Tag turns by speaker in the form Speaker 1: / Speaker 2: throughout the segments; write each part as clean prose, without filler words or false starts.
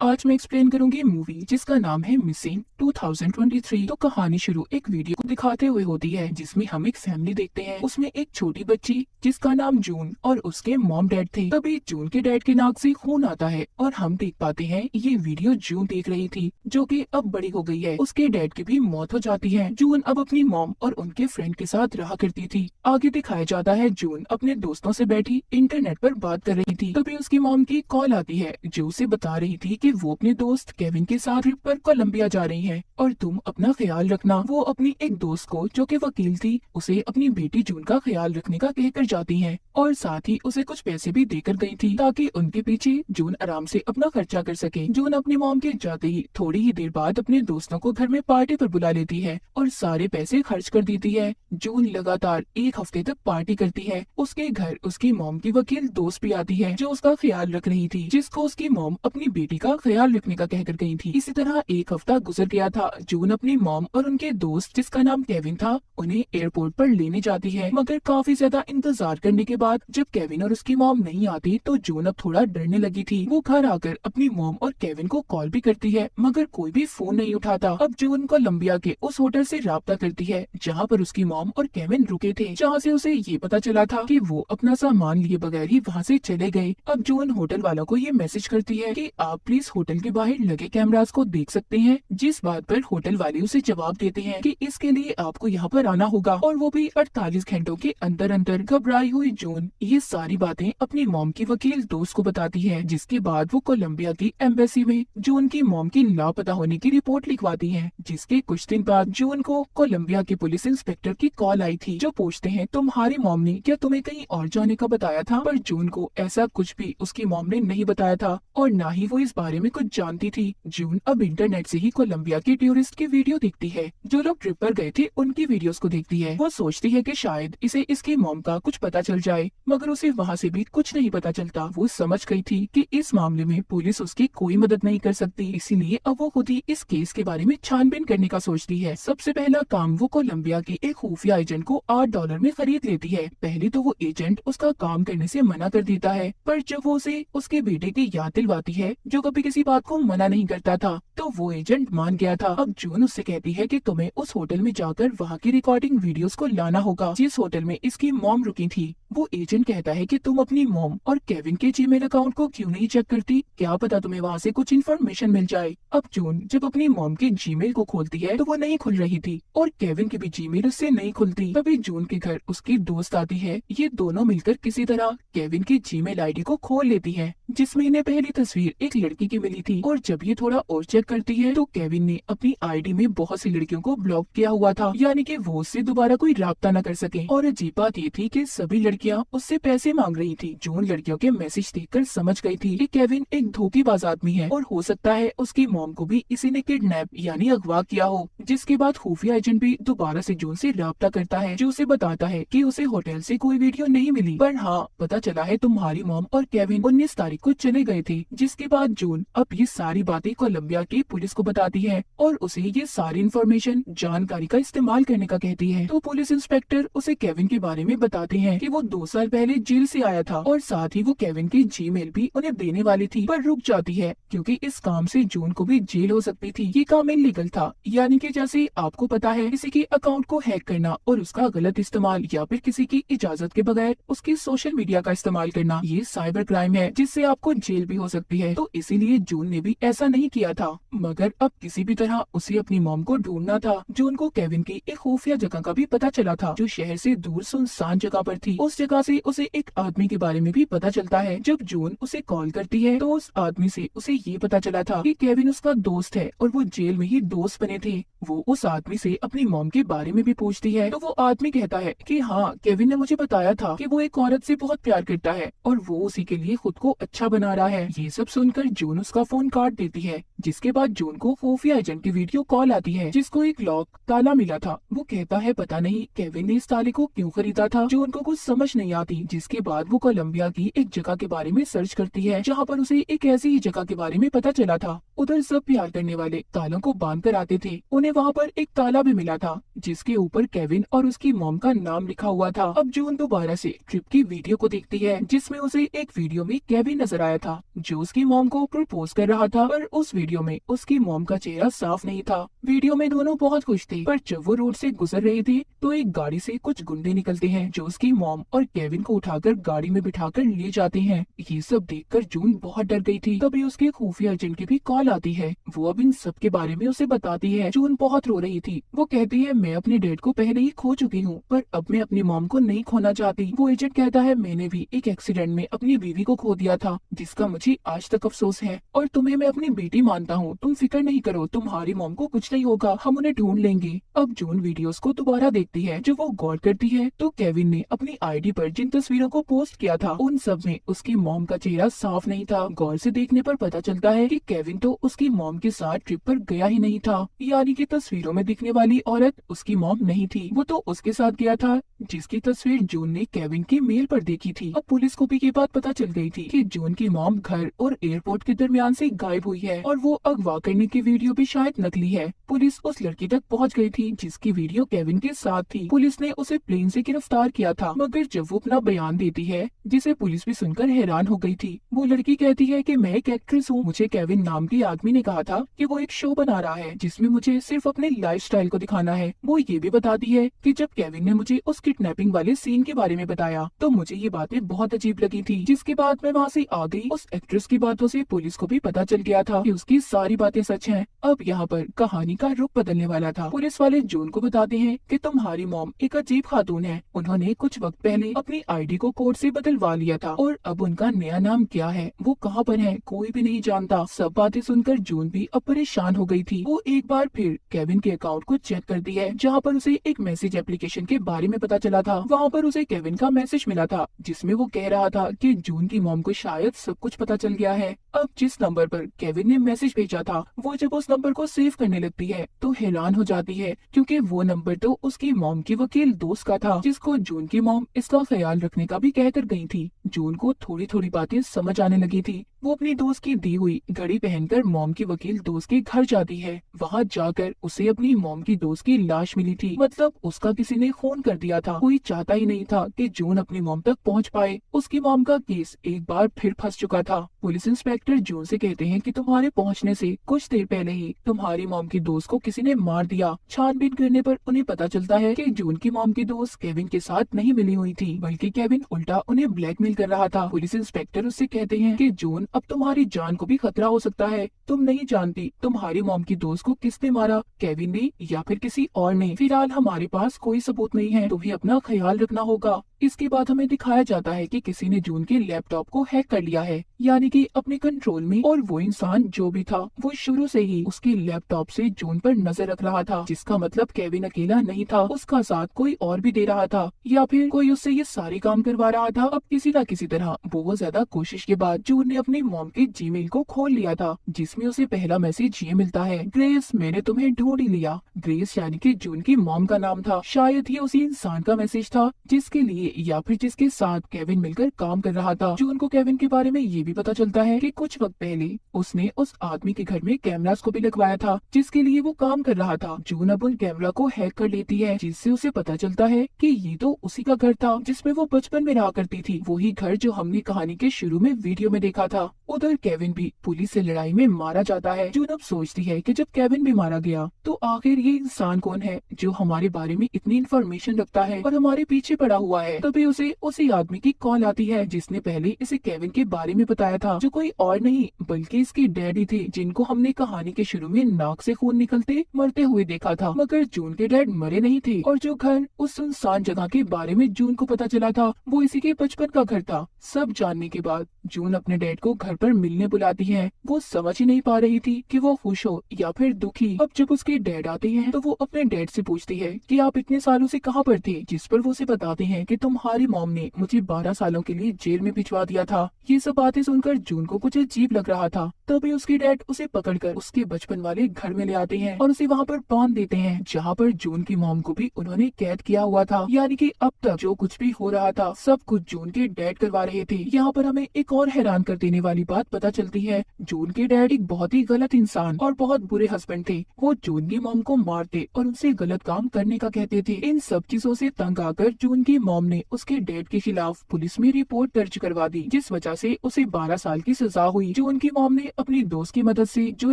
Speaker 1: आज मैं एक्सप्लेन करूंगी मूवी जिसका नाम है मिसिंग 2023। तो कहानी शुरू एक वीडियो को दिखाते हुए होती है जिसमें हम एक फैमिली देखते हैं। उसमें एक छोटी बच्ची जिसका नाम जून और उसके मॉम डैड थे। तभी जून के डैड के नाक से खून आता है और हम देख पाते हैं ये वीडियो जून देख रही थी जो कि अब बड़ी हो गई है। उसके डैड की भी मौत हो जाती है। जून अब अपनी मॉम और उनके फ्रेंड के साथ रहा करती थी। आगे दिखाया जाता है जून अपने दोस्तों से बैठी इंटरनेट पर बात कर रही थी। तभी उसकी मॉम की कॉल आती है जो उसे बता रही थी कि वो अपने दोस्त केविन के साथ ट्रिप पर कोलंबिया जा रही है और तुम अपना ख्याल रखना। वो अपनी एक दोस्त को जो कि वकील थी उसे अपनी बेटी जून का ख्याल रखने का कहकर जाती है और साथ ही उसे कुछ पैसे भी देकर गई थी ताकि उनके पीछे जून आराम से अपना खर्चा कर सके। जून अपनी मॉम के जाते ही थोड़ी ही देर बाद अपने दोस्तों को घर में पार्टी पर बुला लेती है और सारे पैसे खर्च कर देती है। जून लगातार एक हफ्ते तक पार्टी करती है। उसके घर उसकी मॉम की वकील दोस्त भी आती है जो उसका ख्याल रख रही थी, जिसको उसकी मॉम अपनी बेटी का ख्याल रखने का कहकर गई थी। इसी तरह एक हफ्ता गुजर गया था। जून अपनी मॉम और उनके दोस्त जिसका नाम केविन था उन्हें एयरपोर्ट पर लेने जाती है, मगर काफी ज्यादा इंतजार करने के बाद जब केविन और उसकी मॉम नहीं आती तो जून अब थोड़ा डरने लगी थी। वो घर आकर अपनी मॉम और केविन को कॉल भी करती है मगर कोई भी फोन नहीं उठाता। अब जून कोलंबिया के उस होटल से राब्ता करती है जहाँ पर उसकी मॉम और केविन रुके थे, जहाँ से उसे ये पता चला था कि वो अपना सामान लिए बगैर ही वहाँ से चले गए। अब जून होटल वालों को ये मैसेज करती है कि आप प्लीज होटल के बाहर लगे कैमरास को देख सकते हैं, जिस बात पर होटल वाले उसे जवाब देते हैं कि इसके लिए आपको यहाँ पर आना होगा और वो भी 48 घंटों के अंदर अंदर। घबराई हुई जून ये सारी बातें अपनी मॉम की वकील दोस्त को बताती है, जिसके बाद वो कोलंबिया की एम्बेसी में जून की मॉम की लापता होने की रिपोर्ट लिखवाती है। जिसके कुछ दिन बाद जून को कोलंबिया के पुलिस इंस्पेक्टर की कॉल आई थी जो पूछते हैं तुम्हारी मॉम ने क्या तुम्हें कहीं और जाने का बताया था। पर जून को ऐसा कुछ भी उसकी मॉम ने नहीं बताया था और न ही वो इस बारे में कुछ जानती थी। जून अब इंटरनेट से ही कोलंबिया के टूरिस्ट की वीडियो देखती है। जो लोग ट्रिप पर गए थे उनकी वीडियोस को देखती है। वो सोचती है कि शायद इसे इसकी मॉम का कुछ पता चल जाए, मगर उसे वहाँ से भी कुछ नहीं पता चलता। वो समझ गई थी कि इस मामले में पुलिस उसकी कोई मदद नहीं कर सकती, इसीलिए अब वो खुद ही इस केस के बारे में छानबीन करने का सोचती है। सबसे पहला काम वो कोलंबिया के एक खुफिया एजेंट को $8 में खरीद लेती है। पहले तो वो एजेंट उसका काम करने से मना कर देता है, पर जब वो उसे उसके बेटे की याद दिलवाती है जो कभी किसी बात को मना नहीं करता था तो वो एजेंट मान गया था। अब जून उससे कहती है कि तुम्हें उस होटल में जाकर वहाँ की रिकॉर्डिंग वीडियोस को लाना होगा जिस होटल में इसकी मॉम रुकी थी। वो एजेंट कहता है कि तुम अपनी मॉम और केविन के जीमेल अकाउंट को क्यों नहीं चेक करती, क्या पता तुम्हें वहाँ से कुछ इन्फॉर्मेशन मिल जाए। अब जून जब अपनी मॉम के जीमेल को खोलती है तो वो नहीं खुल रही थी और केविन की भी जीमेल उससे नहीं खुलती। तभी जून के घर उसकी दोस्त आती है। ये दोनों मिलकर किसी तरह केविन की जीमेल आईडी को खोल लेती है जिसमें इन्हें पहली तस्वीर एक लड़की की मिली थी और जब ये थोड़ा और चेक करती है तो केविन ने अपनी आईडी में बहुत सी लड़कियों को ब्लॉक किया हुआ था, यानी कि वो उससे दोबारा कोई राब्ता न कर सके। और अजीब बात ये थी कि सभी लड़कियां उससे पैसे मांग रही थी। जून लड़कियों के मैसेज देखकर समझ गई थी कि केविन एक धोखेबाज आदमी है और हो सकता है उसकी मॉम को भी इसी ने किडनैप यानी अगवा किया हो। जिसके बाद खुफिया एजेंट भी दोबारा से जून से राब्ता करता है जो उसे बताता है कि उसे होटल से कोई वीडियो नहीं मिली, पर हाँ पता चला है तुम्हारी मॉम और केविन 19 तारीख को चले गए थे। जिसके बाद जून अब ये सारी बातें कोलंबिया की पुलिस को बताती है और उसे ये सारी इन्फॉर्मेशन जानकारी का इस्तेमाल करने का कहती है। तो पुलिस इंस्पेक्टर उसे केविन के बारे में बताते हैं कि वो 2 साल पहले जेल से आया था और साथ ही वो केविन की जीमेल भी उन्हें देने वाली थी, पर रुक जाती है क्योंकि इस काम से जून को भी जेल हो सकती थी। ये काम इलीगल था, यानी कि जैसे आपको पता है किसी के अकाउंट को हैक करना और उसका गलत इस्तेमाल या फिर किसी की इजाजत के बगैर उसकी सोशल मीडिया का इस्तेमाल करना, ये साइबर क्राइम है जिससे आपको जेल भी हो सकती है। तो इसीलिए जून ने भी ऐसा नहीं किया था, मगर अब किसी भी तरह उसे अपनी मॉम को ढूंढना था। जून को केविन की एक खुफिया जगह का भी पता चला था जो शहर से दूर सुनसान जगह पर थी। उस जगह से उसे एक आदमी के बारे में भी पता चलता है। जब जून उसे कॉल करती है तो उस आदमी से उसे ये पता चला था कि केविन उसका दोस्त है और वो जेल में ही दोस्त बने थे। वो उस आदमी से अपनी मॉम के बारे में भी पूछती है तो वो आदमी कहता है कि हाँ केविन ने मुझे बताया था कि वो एक औरत से बहुत प्यार करता है और वो उसी के लिए खुद को अच्छा बना रहा है। ये सब सुनकर जून उसका फोन काट देती है। जिसके बाद जून को खुफिया एजेंट की वीडियो कॉल आती है जिसको एक लॉक ताला मिला था। वो कहता है पता नहीं केविन ने इस ताले को क्यों खरीदा था। जून को कुछ समझ नहीं आती, जिसके बाद वो कोलंबिया की एक जगह के बारे में सर्च करती है जहाँ पर उसे एक ऐसी ही जगह के बारे में पता चला था। उधर सब प्यार करने वाले तालों को बांध कर आते थे। उन्हें वहाँ पर एक ताला भी मिला था जिसके ऊपर केविन और उसकी मॉम का नाम लिखा हुआ था। अब जून दोबारा से ट्रिप की वीडियो को देखती है जिसमें उसे एक वीडियो में केविन नजर आया था जो उसकी मॉम को प्रपोज कर रहा था, पर उस वीडियो में उसकी मॉम का चेहरा साफ नहीं था। वीडियो में दोनों बहुत खुश थे, पर जब वो रोड से गुजर रहे थे तो एक गाड़ी से कुछ गुंडे निकलते हैं जो उसकी मॉम और केविन को उठाकर गाड़ी में बिठाकर ले जाते हैं। ये सब देखकर जून बहुत डर गई थी। तभी उसके खुफिया एजेंट की भी कॉल आती है। वो अब इन सब के बारे में उसे बताती है। जून बहुत रो रही थी। वो कहती है मैं अपने डैड को पहले ही खो चुकी हूँ, पर अब मैं अपनी मॉम को नहीं खोना चाहती। वो एजेंट कहता है मैंने भी एक एक्सीडेंट में अपनी बीवी को खो दिया था जिसका मुझे आज तक अफसोस है, और तुम्हें मैं अपनी बेटी मानता हूँ। तुम फिक्र नहीं करो, तुम्हारी मॉम को कुछ नहीं होगा, हम उन्हें ढूंढ लेंगे। अब जून वीडियोस को दोबारा देखती है। जब वो गौर करती है तो केविन ने अपनी आईडी पर जिन तस्वीरों को पोस्ट किया था उन सब में उसकी मॉम का चेहरा साफ नहीं था। गौर से देखने पर पता चलता है कि केविन तो उसकी मॉम के साथ ट्रिप पर गया ही नहीं था, यानी कि तस्वीरों में दिखने वाली औरत उसकी मॉम नहीं थी, वो तो उसके साथ गया था जिसकी तस्वीर जून ने केविन की मेल पर देखी थी। अब पुलिस को भी ये बात पता चल गई थी कि जून की मॉम घर और एयरपोर्ट के दरमियान से गायब हुई है और वो अगवा करने की वीडियो भी शायद नकली है। पुलिस उस लड़की तक पहुंच गई थी जिसकी वीडियो केविन के साथ थी। पुलिस ने उसे प्लेन से गिरफ्तार किया था, मगर जब वो अपना बयान देती है जिसे पुलिस भी सुनकर हैरान हो गई थी। वो लड़की कहती है कि मैं एक एक्ट्रेस हूँ, मुझे केविन नाम के आदमी ने कहा था कि वो एक शो बना रहा है जिसमें मुझे सिर्फ अपने लाइफस्टाइल को दिखाना है। वो ये भी बताती है कि जब केविन ने मुझे उस किडनैपिंग वाले सीन के बारे में बताया तो मुझे ये बातें बहुत अजीब लगी थी, जिसके बाद मैं वहाँ से आ गई। उस एक्ट्रेस की बातों से पुलिस को भी पता चल गया था कि उसकी सारी बातें सच हैं। अब यहाँ पर कहानी का रुख बदलने वाला था। पुलिस वाले जून को बताते हैं कि तुम्हारी मॉम एक अजीब खातून है, उन्होंने कुछ वक्त पहले अपनी आईडी को कोर्ट से बदलवा लिया था और अब उनका नया नाम क्या है, वो कहाँ पर है, कोई भी नहीं जानता। सब बातें सुनकर जून भी अब परेशान हो गई थी। वो एक बार फिर केविन के अकाउंट को चेक करती है जहाँ पर उसे एक मैसेज एप्लीकेशन के बारे में पता चला था। वहाँ पर उसे केविन का मैसेज मिला था जिसमें वो कह रहा था कि जून की मॉम को शायद सब कुछ पता चल गया है। अब जिस नंबर पर केविन ने मैसेज भेजा था वो जब उस नंबर को सेव करने लगती है तो हैरान हो जाती है, क्योंकि वो नंबर तो उसकी मॉम की वकील दोस्त का था जिसको जून की मॉम इसका ख्याल रखने का भी कहकर गई थी। जून को थोड़ी थोड़ी बातें समझ आने लगी थी। वो अपनी दोस्त की दी हुई घड़ी पहनकर मॉम की वकील दोस्त के घर जाती है। वहाँ जाकर उसे अपनी मॉम की दोस्त की लाश मिली थी, मतलब उसका किसी ने खून कर दिया था। कोई चाहता ही नहीं था कि जून अपनी मॉम तक पहुँच पाए। उसकी मॉम का केस एक बार फिर फंस चुका था। पुलिस इंस्पेक्टर जून से कहते हैं कि तुम्हारे पहुंचने से कुछ देर पहले ही तुम्हारी मॉम की दोस्त को किसी ने मार दिया। छानबीन करने पर उन्हें पता चलता है कि जून की मॉम की दोस्त केविन के साथ नहीं मिली हुई थी, बल्कि केविन उल्टा उन्हें ब्लैकमेल कर रहा था। पुलिस इंस्पेक्टर उससे कहते हैं कि जून अब तुम्हारी जान को भी खतरा हो सकता है, तुम नहीं जानती तुम्हारी मॉम की दोस्त को किसने मारा, केविन ने या फिर किसी और ने। फिलहाल हमारे पास कोई सबूत नहीं है, तुम्हें अपना ख्याल रखना होगा। इसके बाद हमें दिखाया जाता है कि किसी ने जून के लैपटॉप को हैक कर लिया है, यानी कि अपने कंट्रोल में, और वो इंसान जो भी था वो शुरू से ही उसके लैपटॉप से जून पर नजर रख रहा था, जिसका मतलब केविन अकेला नहीं था, उसका साथ कोई और भी दे रहा था या फिर कोई उससे ये सारे काम करवा रहा था। अब किसी न किसी तरह बहुत ज्यादा कोशिश के बाद जून ने अपनी मॉम के जीमेल को खोल लिया था, जिसमें उसे पहला मैसेज ये मिलता है, ग्रेस मैंने तुम्हें ढूंढ ही लिया। ग्रेस यानी कि जून की मॉम का नाम था। शायद ये उसी इंसान का मैसेज था जिसके लिए या फिर जिसके साथ केविन मिलकर काम कर रहा था। जून को केविन के बारे में ये भी पता चलता है कि कुछ वक्त पहले उसने उस आदमी के घर में कैमरास को भी लगवाया था जिसके लिए वो काम कर रहा था। जून अब उन कैमरा को हैक कर लेती है, जिससे उसे पता चलता है कि ये तो उसी का घर था जिसमें वो बचपन में रहा करती थी, वही घर जो हमने कहानी के शुरू में वीडियो में देखा था। उधर केविन भी पुलिस से लड़ाई में मारा जाता है। जून अब सोचती है कि जब केविन भी मारा गया तो आखिर ये इंसान कौन है जो हमारे बारे में इतनी इन्फॉर्मेशन रखता है और हमारे पीछे पड़ा हुआ है। तभी उसे उसी आदमी की कॉल आती है जिसने पहले इसे केविन के बारे में बताया था, जो कोई और नहीं बल्कि इसके डैडी थे, जिनको हमने कहानी के शुरू में नाक से खून निकलते मरते हुए देखा था। मगर जून के डैड मरे नहीं थे और जो घर उस सुनसान जगह के बारे में जून को पता चला था वो इसी के बचपन का घर था। सब जानने के बाद जून अपने डैड को घर पर मिलने बुलाती है। वो समझ ही नहीं पा रही थी कि वो खुश हो या फिर दुखी। अब जब उसके डैड आते हैं तो वो अपने डैड से पूछती है कि आप इतने सालों से कहाँ पर थे, जिस पर वो उसे बताते हैं कि तुम्हारी मॉम ने मुझे 12 सालों के लिए जेल में भिजवा दिया था। ये सब बातें सुनकर जून को कुछ अजीब लग रहा था। तभी उसके डैड उसे पकड़कर उसके बचपन वाले घर में ले आते हैं और उसे वहाँ पर बांध देते हैं, जहाँ पर जून की मॉम को भी उन्होंने कैद किया हुआ था। यानी कि अब तक जो कुछ भी हो रहा था सब कुछ जून के डैड करवा रहे थे। यहाँ पर हमें एक और हैरान कर देने वाली बात पता चलती है। जून के डैड एक बहुत ही गलत इंसान और बहुत बुरे हस्बैंड थे। वो जून की मॉम को मारते और उनसे गलत काम करने का कहते थे। इन सब चीजों से तंग आकर जून की मॉम ने उसके डैड के खिलाफ पुलिस में रिपोर्ट दर्ज करवा दी, जिस वजह से उसे 12 साल की सजा हुई। जून की मॉम ने अपनी दोस्त की मदद से, जो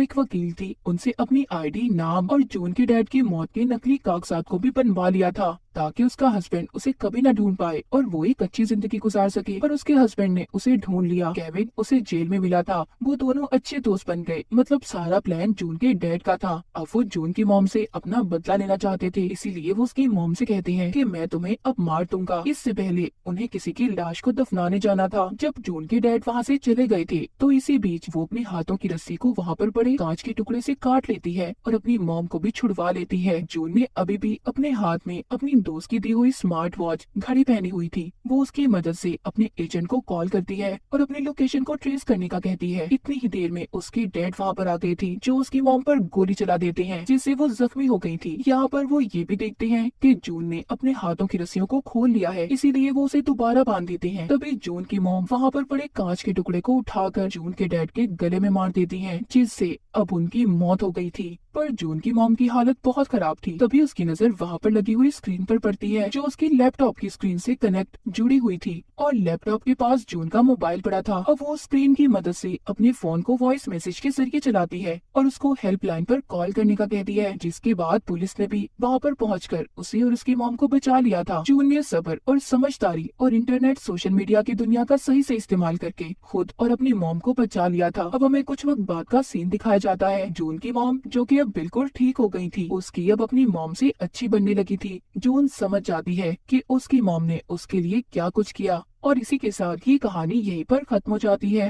Speaker 1: एक वकील थी, उनसे अपनी आईडी, नाम और जून के डैड की मौत के नकली कागजात को भी बनवा लिया था, ताकि उसका हस्बैंड उसे कभी न ढूंढ पाए और वो एक अच्छी जिंदगी गुजार सके। पर उसके हस्बैंड ने उसे ढूंढ लिया। केविन उसे जेल में मिला था। वो दोनों अच्छे दोस्त बन गए। मतलब सारा प्लान जून के डैड का था। अब वो जून की मॉम से अपना बदला लेना चाहते थे, इसीलिए वो उसकी मॉम से कहते हैं कि मैं तुम्हें अब मार दूंगा। इससे पहले उन्हें किसी की लाश को दफनाने जाना था। जब जून के डैड वहाँ से चले गए थे तो इसी बीच वो अपने हाथों की रस्सी को वहाँ पर पड़े कांच के टुकड़े से काट लेती है और अपनी मॉम को भी छुड़वा लेती है। जून ने अभी भी अपने हाथ में अपनी दोस्त की दी हुई स्मार्ट वॉच घड़ी पहनी हुई थी। वो उसकी मदद से अपने एजेंट को कॉल करती है और अपनी लोकेशन को ट्रेस करने का कहती है। इतनी ही देर में उसकी डैड वहाँ पर आ गई थी, जो उसकी मॉम पर गोली चला देते हैं, जिससे वो जख्मी हो गई थी। यहाँ पर वो ये भी देखते हैं कि जून ने अपने हाथों की रस्सियों को खोल लिया है, इसीलिए वो उसे दोबारा बांध देते हैं। तभी जून की मॉम वहाँ पर पड़े कांच के टुकड़े को उठाकर जून के डैड के गले में मार देती है, जिससे अब उनकी मौत हो गई थी। पर जून की मॉम की हालत बहुत खराब थी। तभी उसकी नजर वहाँ पर लगी हुई स्क्रीन पर पड़ती है, जो उसकी लैपटॉप की स्क्रीन से कनेक्ट जुड़ी हुई थी और लैपटॉप के पास जून का मोबाइल पड़ा था। अब वो स्क्रीन की मदद से अपने फोन को वॉइस मैसेज के जरिए चलाती है और उसको हेल्पलाइन पर कॉल करने का कहती है, जिसके बाद पुलिस ने भी वहाँ पर पहुंचकर उसे और उसकी मॉम को बचा लिया था। जून ने सब्र और समझदारी और इंटरनेट, सोशल मीडिया की दुनिया का सही से इस्तेमाल करके खुद और अपनी मॉम को बचा लिया था। अब हमें कुछ वक्त बाद का सीन दिखाया जाता है। जून की मॉम, जो कि अब बिल्कुल ठीक हो गई थी, उसकी अब अपनी मॉम से अच्छी बनने लगी थी। जून समझ जाती है कि उसकी मॉम ने उसके लिए क्या कुछ किया और इसी के साथ ये कहानी यहीं पर खत्म हो जाती है।